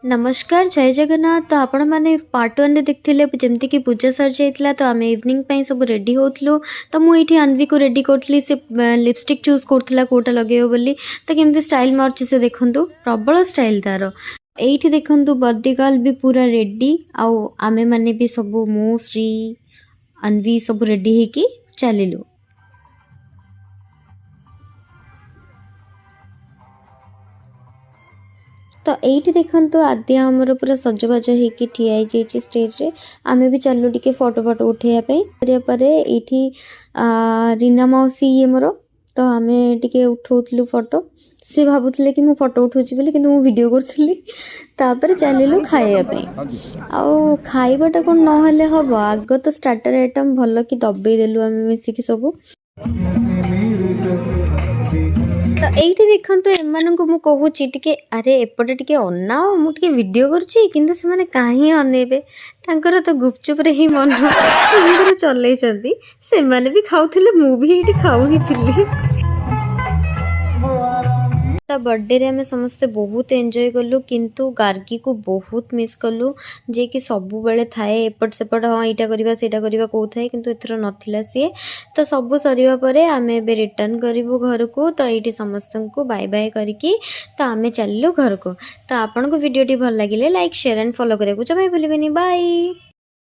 नमस्कार जय जगन्नाथ। तो आपण मैंने पार्ट वन देखते जमती कि पूजा सर जाइला तो आम इवनिंग सब रेडी होतलु। तो मुझे अनवी को रेडी करी से लिपस्टिक चूज करूला कौटा लगे बोली। तो केमती स्टाइल मार्च से देखु प्रबल स्टाइल तार ये देखु बर्थडे गर्ल भी पूरा रेडी आमे मैंने भी सब मु श्री अनवी सब रेडी होकी चलू। तो ये देखो आद्य आमर पूरा सजबाज होगी ठिया स्टेज रे आमे भी चलू टे फोटो फोटो उठाइवाई ये रीना मौसी ये मोर तो आमे टे उठाऊलु फोटो सी भावुले कि फोटो उठाऊँगी बोली कि वीडियो करी चलू खावाई आउ खाइबाटा कौन ना हम आग तो स्टार्टर आइटम भल कि दबे देलु आम मिसिकी सब। तो ये देखो एम को कहूँ टे अरे एपटे टे अनाओ मुझे वीडियो करें कहीं अनेबे तो गुपचुप रे ही मन चल से भी खाऊले मुझे खाऊ ही थी। ता बर्थडे रे हमें समस्ते बहुत एंजॉय कलु किंतु गार्गी को बहुत मिस कलु जे कि सब बेले थाए एपट सेपट हाँ यहाँ करवा सेटा करवा कौए किंतु एथर नथिला सी। तो सब सरिबा परे आमे एबे रिटर्न करिवु घर को। तो ये समस्त को बाय बाय करके तो आमे चलू घर को। तो आपन को वीडियो टी भल लगे लाइक शेयर एंड फॉलो करने को जमा भूलिबेनी। बाय।